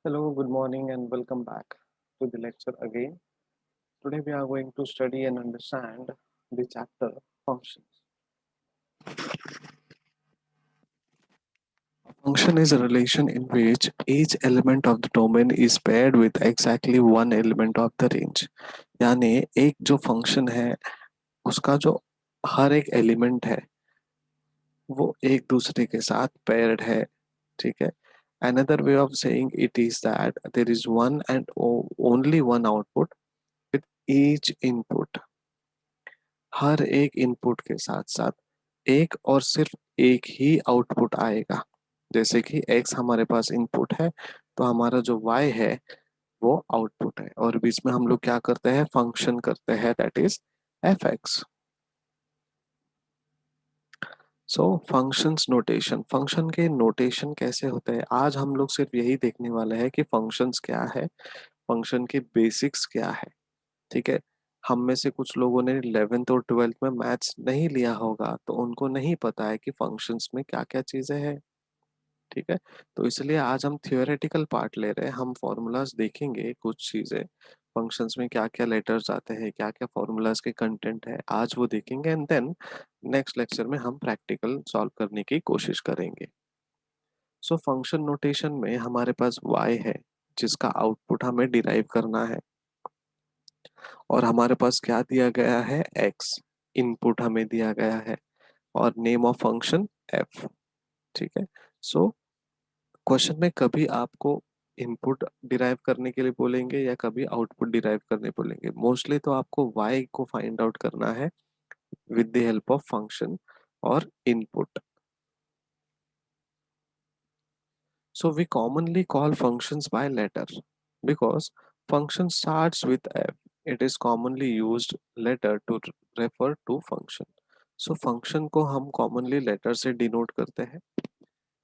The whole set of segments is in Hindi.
Hello, good morning, and welcome back to the lecture again. Today, we are going to study and understand the chapter functions. Function is a relation in which each element of the domain is paired with exactly one element of the range. यानी एक जो फंक्शन है उसका जो हर एक एलिमेंट है वो एक दूसरे के साथ पेयर्ड है. ठीक है. Another way of saying it is that there is one and only one output with each input. हर एक इनपुट के साथ साथ एक और सिर्फ एक ही आउटपुट आएगा. जैसे कि x हमारे पास इनपुट है तो हमारा जो y है वो आउटपुट है और बीच में हम लोग क्या करते हैं फंक्शन करते हैं that is fx. So functions notation. Function के नोटेशन कैसे होते हैं आज हम लोग सिर्फ यही देखने वाले हैं कि फंक्शंस क्या है, फंक्शन के बेसिक्स क्या है. ठीक है. हम में से कुछ लोगों ने 11th और 12th में मैथ्स नहीं लिया होगा तो उनको नहीं पता है कि फंक्शंस में क्या क्या चीजें हैं. ठीक है. तो इसलिए आज हम थियोरेटिकल पार्ट ले रहे हैं. हम फॉर्मूलाज देखेंगे कुछ चीजें फंक्शंस में क्या क्या लेटर्स आते हैं क्या क्या फॉर्मूलाज के कंटेंट है आज वो देखेंगे एंड देन नेक्स्ट लेक्चर में हम प्रैक्टिकल सॉल्व करने की कोशिश करेंगे. सो फंक्शन नोटेशन में हमारे पास y है जिसका आउटपुट हमें डिराइव करना है और हमारे पास क्या दिया गया है x इनपुट हमें दिया गया है और नेम ऑफ फंक्शन f. ठीक है. सो क्वेश्चन में कभी आपको इनपुट डिराइव करने के लिए बोलेंगे या कभी आउटपुट डिराइव करने बोलेंगे. मोस्टली तो आपको y को फाइंड आउट करना है with the help of function और input. So we commonly call functions by letter because function starts with f. It is commonly used letter to refer to function. So function को हम commonly letter से denote करते हैं.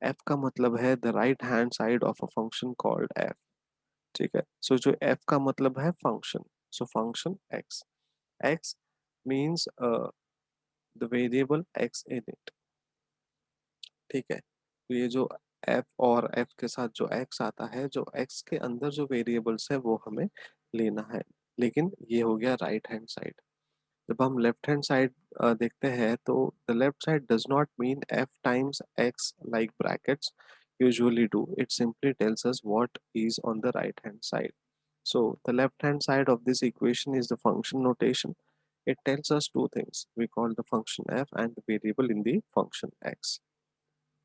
f का मतलब है the right hand side of a function called f. ठीक है. So जो f का मतलब है function. So function x. x means the variable x in it. ठीक है. तो ये जो f और f के साथ जो x आता है जो x के अंदर जो वेरिएबल्स है वो हमें लेना है. लेकिन ये हो गया राइट हैंड साइड. जब हम लेफ्ट हैंड साइड देखते हैं तो the left side does not mean f times x like brackets usually do. It simply tells us what is on the right hand side. So the left hand side of this equation is the function notation. It tells us two things. We call the function f and the variable in the function x.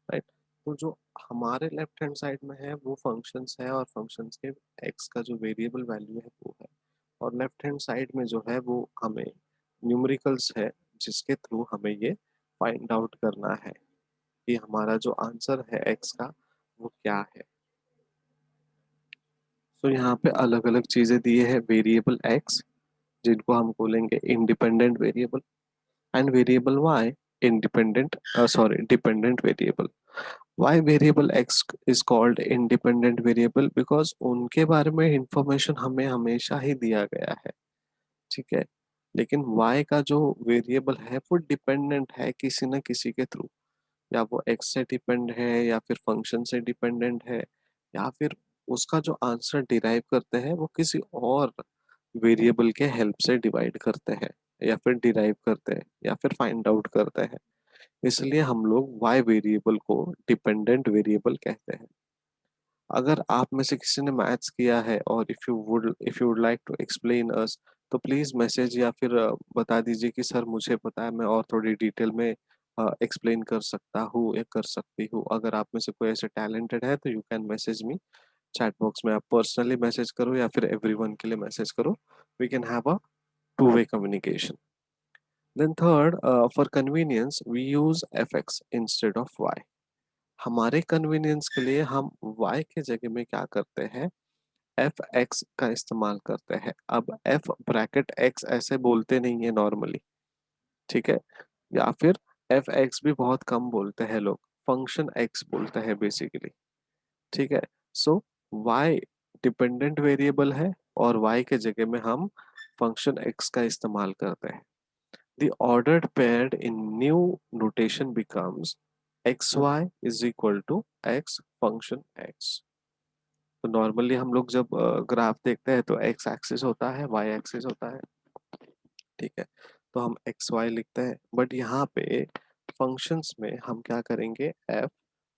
Right. तो जो हमारे लेफ्ट हैंड साइड में है वो फंक्शंस है और फंक्शंस के एक्स का जो वेरिएबल वैल्यू है वो है और लेफ्ट हैंड साइड में जो है वो हमें न्यूमेरिकल्स है जिसके थ्रू हमें ये फाइंड आउट करना है कि हमारा जो आंसर है एक्स का वो क्या है. तो यहाँ पे अलग अलग चीजें दिए हैं वेरिएबल एक्स जिनको हम बोलेंगे independent variable and variable y independent sorry dependent variable. Why variable x is called independent variable? Because उनके बारे में इंफॉर्मेशन हमें हमेशा ही दिया गया है. ठीक है. लेकिन y का जो वेरिएबल है वो डिपेंडेंट है किसी न किसी के थ्रू. या वो x से डिपेंड है या फिर फंक्शन से डिपेंडेंट है या फिर उसका जो आंसर डिराइव करते हैं वो किसी और वेरिएबल के हेल्प से डिवाइड करते हैं या फिर डिराइव करते हैं या फिर फाइंड आउट करते हैं. इसलिए हम लोग y वेरिएबल को डिपेंडेंट वेरिएबल कहते हैं. अगर आप में से किसी ने मैथ्स किया है और if you would like to explain us तो प्लीज मैसेज या फिर बता दीजिए कि सर मुझे पता है मैं और थोड़ी डिटेल में एक्सप्लेन कर सकता हूँ या कर सकती हूँ. अगर आप में से कोई ऐसे टैलेंटेड है तो you can message me chat box में. आप पर्सनली मैसेज करो या फिर एवरीवन के लिए मैसेज करो. We can have a two way communication. Then third, for convenience we use fx instead of y. हमारे कन्वीनियंस के लिए हम y के जगह में क्या करते हैं fx का इस्तेमाल करते हैं. अब f ब्रैकेट x ऐसे बोलते नहीं है नॉर्मली. ठीक है. या फिर fx भी बहुत कम बोलते हैं लोग. फंक्शन x बोलते हैं बेसिकली. ठीक है. सो y डिपेंडेंट वेरिएबल है और y के जगह में हम फंक्शन x का इस्तेमाल करते हैं. The ordered pair in new notation becomes xy is equal to x function x. तो नॉर्मली हम लोग जब ग्राफ देखते हैं तो एक्स एक्सिस होता है, वाई एक्सिस होता है, ठीक है। तो हम एक्स वाई लिखते हैं, बट यहाँ पे फंक्शंस में हम क्या करेंगे, F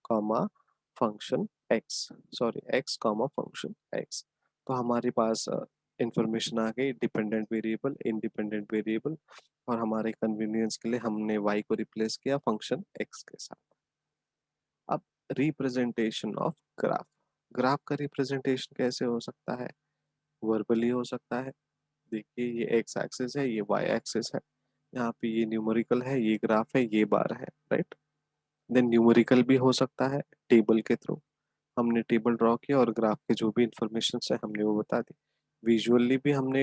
comma function x, sorry x comma function x. तो हमारे पास इंफॉर्मेशन आ गई, डिपेंडेंट वेरिएबल, इंडिपेंडेंट वेरिएबल, और हमारे कन्वीनियंस के लिए हमने वाई को रिप्लेस किया फंक्शन एक्स के साथ। अब रिप्रेजेंटेशन ऑफ ग्राफ, ग्राफ का रिप्रेजेंटेशन कैसे हो सकता है, वर्बली हो सकता है। देखिए ये एक्स एक्सिस है, ये वाई एक्सिस है, यहाँ पे ये न्यूमेरिकल है, ये ग्राफ है, ये बार है, राइट। देन न्यूमेरिकल भी हो सकता है टेबल के थ्रू, हमने टेबल ड्रॉ किया और ग्राफ के जो भी इंफॉर्मेशन है हमने वो बता दी। विजुअली भी हमने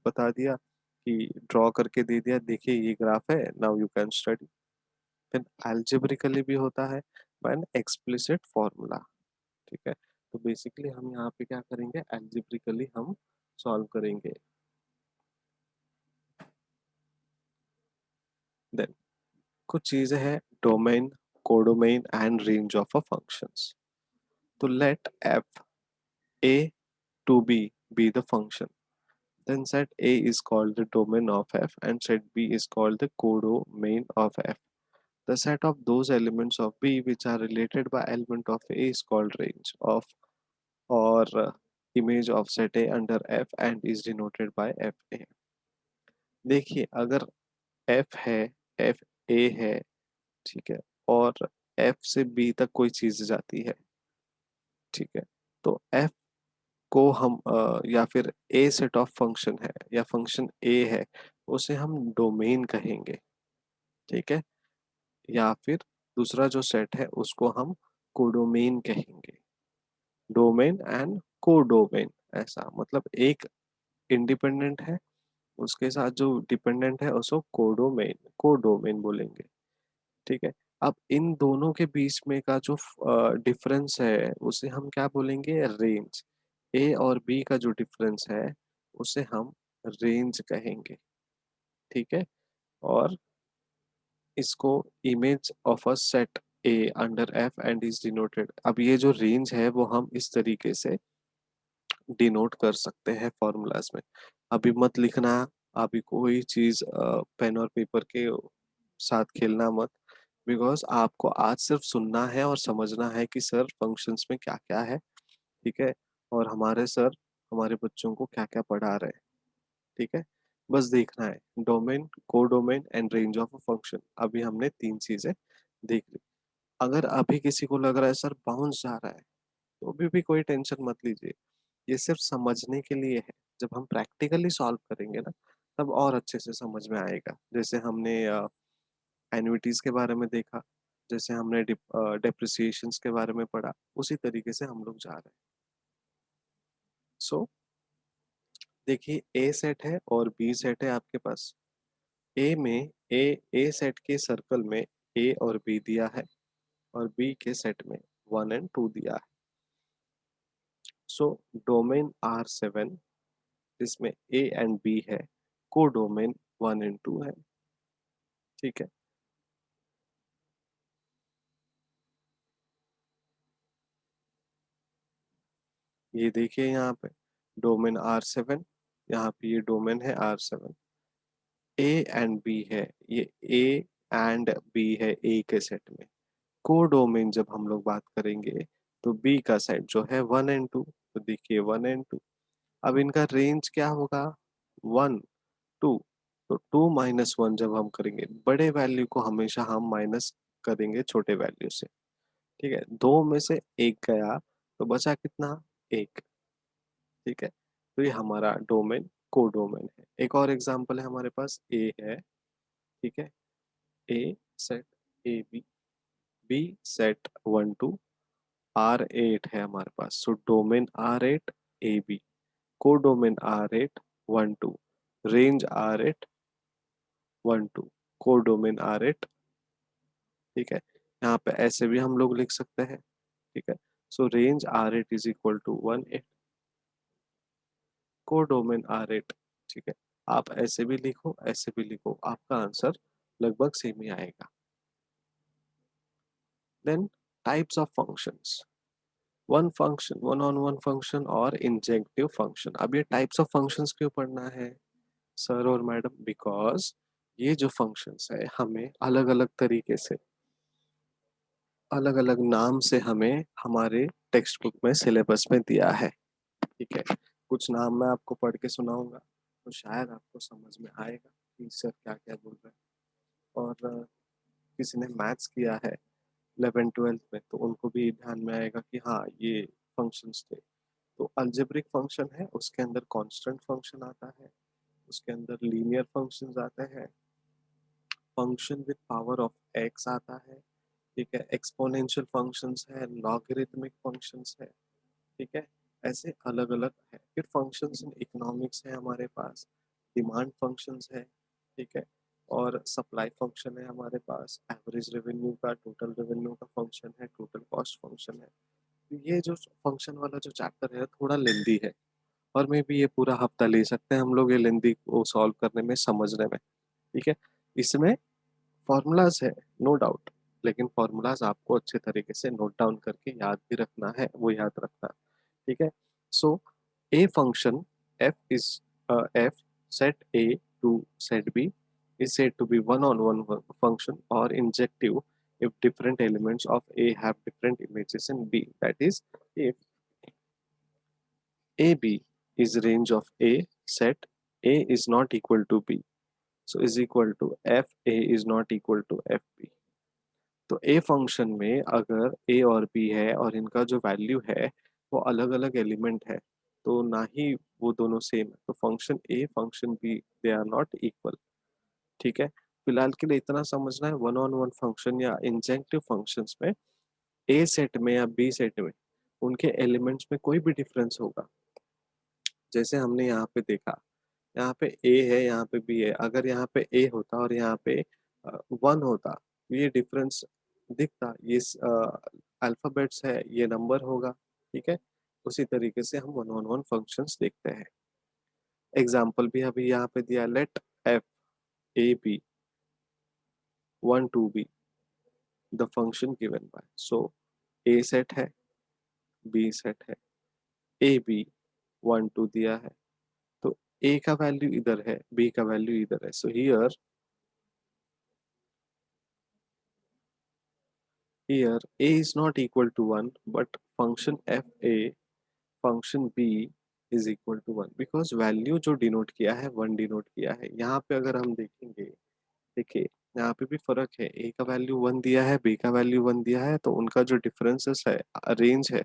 बता दिया कि ड्रॉ करके दे दिया, देखिए ये ग्राफ है, नाउ यू कैन स्टडी। फिर एल्जेब्रिकली भी होता है बाय एन एक्सप्लिसिट फॉर्मूला, ठीक है। तो बेसिकली हम यहाँ पे क्या करेंगे, एल्जेब्रिकली हम सॉल्व करेंगे। देन कुछ चीजें हैं, domain, codomain and range of a functions. तो let f a to b be the function, then set a is called the domain of f and set b is called the codomain of f. The set of those elements of b which are related by element of a is called range of, or image of set a under f and is denoted by fa. देखिए अगर f है, f a है, ठीक है, और f से b तक कोई चीज जाती है, ठीक है, तो f को हम या फिर ए सेट ऑफ फंक्शन है या फंक्शन ए है, उसे हम डोमेन कहेंगे, ठीक है। या फिर दूसरा जो सेट है उसको हम कोडोमेन कहेंगे, डोमेन एंड कोडोमेन। ऐसा मतलब एक इंडिपेंडेंट है, उसके साथ जो डिपेंडेंट है उसको कोडोमेन कोडोमेन बोलेंगे, ठीक है। अब इन दोनों के बीच में का जो डिफरेंस है उसे हम क्या बोलेंगे, रेंज। ए और बी का जो डिफरेंस है उसे हम रेंज कहेंगे, ठीक है। और इसको image of a set A under F and is denoted. अब ये जो रेंज है वो हम इस तरीके से डिनोट कर सकते हैं फॉर्मूलाज में। अभी मत लिखना, अभी कोई चीज पेन और पेपर के साथ खेलना मत, बिकॉज आपको आज सिर्फ सुनना है और समझना है कि सर फंक्शंस में क्या क्या है, ठीक है, और हमारे सर हमारे बच्चों को क्या क्या पढ़ा रहे हैं, ठीक है। बस देखना है, domain, codomain and range of a function, अभी हमने तीन चीजें देख ली। अगर अभी किसी को लग रहा है सर बाउंस जा रहा है, तो भी कोई टेंशन मत लीजिए, ये सिर्फ समझने के लिए है। जब हम प्रैक्टिकली सॉल्व करेंगे ना, तब और अच्छे से समझ में आएगा। जैसे हमने एन्युइटीज के बारे में देखा, जैसे हमने डेप्रिसिएशंस के बारे में पढ़ा, उसी तरीके से हम लोग जा रहे हैं। सो देखिए ए सेट है और बी सेट है आपके पास। ए में ए सेट के सर्कल में ए और बी दिया है, और बी के सेट में 1 and 2 दिया है। सो डोमेन R7 जिसमें ए एंड बी है, को डोमेन 1 and 2 है, ठीक है। ये देखिए यहाँ पे डोमेन R7, यहाँ पे ये डोमेन है R7, ए एंड बी है, ये ए एंड बी है ए के सेट में। को डोमेन जब हम लोग बात करेंगे तो बी का सेट जो है 1 and 2, तो देखिए 1 and 2। अब इनका रेंज क्या होगा, 1 2, तो 2 - 1 जब हम करेंगे, बड़े वैल्यू को हमेशा हम माइनस करेंगे छोटे वैल्यू से, ठीक है। दो में से एक गया तो बचा कितना, एक, ठीक है। तो ये हमारा डोमेन कोडोमेन है। एक और एग्जांपल है हमारे पास, ए है, ठीक है, A set A B, B set 1 2, R8 है हमारे पास, so domain R8 A B, codomain R8 1 2, range R8 1 2, codomain R8, ठीक है। यहाँ पे ऐसे भी हम लोग लिख सकते हैं, ठीक है। So range R8 is equal to 1 8, codomain R8, ठीक है। आप ऐसे भी लिखो, ऐसे भी लिखो, आपका आंसर लगभग सेम ही आएगा। Then types of functions, one on one function और इंजेक्टिव फंक्शन। अब ये टाइप्स ऑफ फंक्शंस क्यों पढ़ना है सर और मैडम? बिकॉज ये जो फंक्शंस है हमें अलग अलग तरीके से, अलग अलग नाम से हमें हमारे टेक्स्ट बुक में, सिलेबस में दिया है। ठीक है, कुछ नाम मैं आपको पढ़ के सुनाऊंगा तो शायद आपको समझ में आएगा कि सर क्या क्या बोल रहे हैं। और किसी ने मैथ्स किया है 11th 12th में तो उनको भी ध्यान में आएगा कि हाँ ये फंक्शंस थे। तो अलजेब्रिक फंक्शन है, उसके अंदर कांस्टेंट फंक्शन आता है, उसके अंदर लीनियर फंक्शंस आते हैं, function with power of x आता है। ठीक है, एक्सपोनेंशियल फंक्शंस है, लॉगरिथमिक फंक्शंस है। ठीक है, ऐसे अलग अलग है। फिर फंक्शंस इन इकोनॉमिक्स है हमारे पास, डिमांड फंक्शंस है। ठीक है, और सप्लाई फंक्शन है हमारे पास, एवरेज रेवेन्यू का, टोटल रेवेन्यू का फंक्शन है, टोटल कॉस्ट फंक्शन है। तो ये जो फंक्शन वाला जो चैप्टर है थोड़ा लेंदी है, और मे भी ये पूरा हफ्ता ले सकते हैं हम लोग ये लेंदी को सॉल्व करने में, समझने में। ठीक है, इसमें फॉर्मूलाज है, नो डाउट, लेकिन फॉर्मूलाज आपको अच्छे तरीके से नोट डाउन करके याद भी रखना है, वो याद रखना। ठीक है, so a function f is f set A to set B is said to be one on one function or injective if different elements of A have different images in B. That is, if AB is range of A, set A is not equal to B, so is equal to FA is not equal to FB. तो ए फंक्शन में अगर ए और बी है और इनका जो वैल्यू है वो अलग अलग एलिमेंट है, तो ना ही वो दोनों सेम है, तो function A function B they are not equal. ठीक है, फिलहाल के लिए इतना समझना है, वन ऑन वन फंक्शन या इंजेक्टिव फंक्शंस में ए सेट में या बी सेट में उनके एलिमेंट्स में कोई भी डिफरेंस होगा। जैसे हमने यहाँ पे देखा, यहाँ पे ए है, यहाँ पे बी है, अगर यहाँ पे ए होता और यहाँ पे वन होता, ये डिफरेंस दिखता, ये अल्फाबेट्स है, ये नंबर होगा। ठीक है, उसी तरीके से हम वन ऑन वन फंक्शंस देखते हैं। एग्जाम्पल भी अभी यहाँ पे दिया, let f A B one to be the function given by, so A set है, बी सेट है, ए बी वन टू दिया है, तो ए का वैल्यू इधर है, बी का वैल्यू इधर है, सो here a is not equal to 1 but function f a function b is equal to 1 because value जो डिनोट किया है 1 डिनोट किया है। यहाँ पे अगर हम देखेंगे, देखिए यहाँ पे भी फर्क है, a का वैल्यू 1 दिया है, b का वैल्यू 1 दिया है, तो उनका जो डिफरेंसेस है, रेंज है,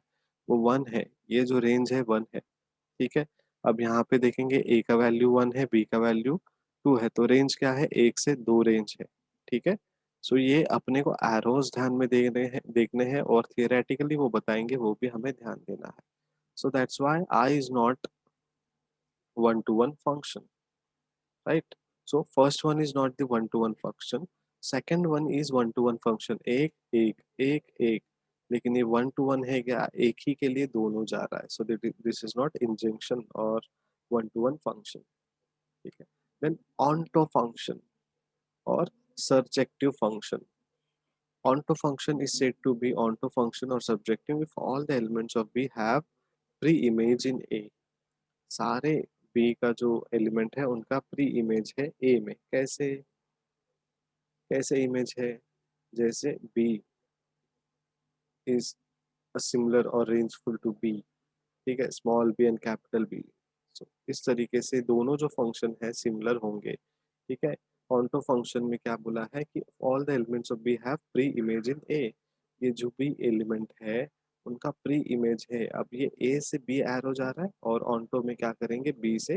वो 1 है, ये जो रेंज है 1 है। ठीक है, अब यहाँ पे देखेंगे a का वैल्यू 1 है, b का वैल्यू 2 है, तो रेंज क्या है, 1 से 2 रेंज है। ठीक है, सो ये अपने को एरोज ध्यान में देखने हैं और थियोरेटिकली वो बताएंगे, वो भी हमें ध्यान देना है। So that's why I is not one two one function, right? So first one is not the one two one function, second one is one two one function, एक एक एक एक, लेकिन ये वन टू वन है क्या, एक ही के लिए दोनों जा रहा है, so this is not injunction और वन टू वन फंक्शन। ठीक है, देन onto फंक्शन और surjective function. Onto function is said to be onto function or subjective if all the elements of B have pre-image in A. सारे B का जो एलिमेंट है उनका प्री इमेज है A में। कैसे कैसे इमेज है? जैसे B is a similar or rangeful to B, ठीक है, small b and capital B। so, इस तरीके से दोनों जो फंक्शन है सिमिलर होंगे। ठीक है, ऑन्टो फंक्शन में क्या बोला है कि all the elements of B have pre image in A, ये जो भी एलिमेंट है उनका प्री इमेज है। अब ये ए से बी एरो जा रहा है और ऑन्टो में क्या करेंगे, बी से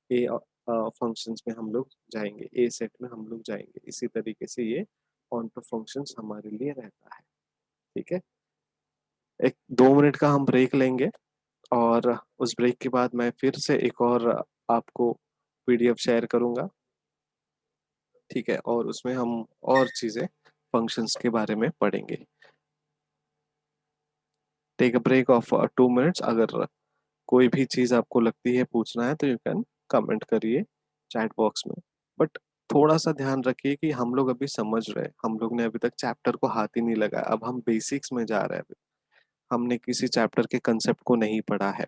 ए फंक्शंस में हम लोग जाएंगे, ए सेट में हम लोग जाएंगे। इसी तरीके से ये ऑन्टो फंक्शंस हमारे लिए रहता है। ठीक है, एक 2 मिनट का हम ब्रेक लेंगे और उस ब्रेक के बाद मैं फिर से एक और आपको पीडीएफ शेयर करूंगा। ठीक है, और उसमें हम और चीजें फंक्शंस के बारे में पढ़ेंगे। Take a break of 2 minutes. अगर कोई भी चीज आपको लगती है पूछना है तो यू कैन कमेंट करिए चैट बॉक्स में। बट थोड़ा सा ध्यान रखिए कि हम लोग अभी समझ रहे हैं, हम लोग ने अभी तक चैप्टर को हाथ ही नहीं लगाया, अब हम बेसिक्स में जा रहे हैं। अभी हमने किसी चैप्टर के कंसेप्ट को नहीं पढ़ा है।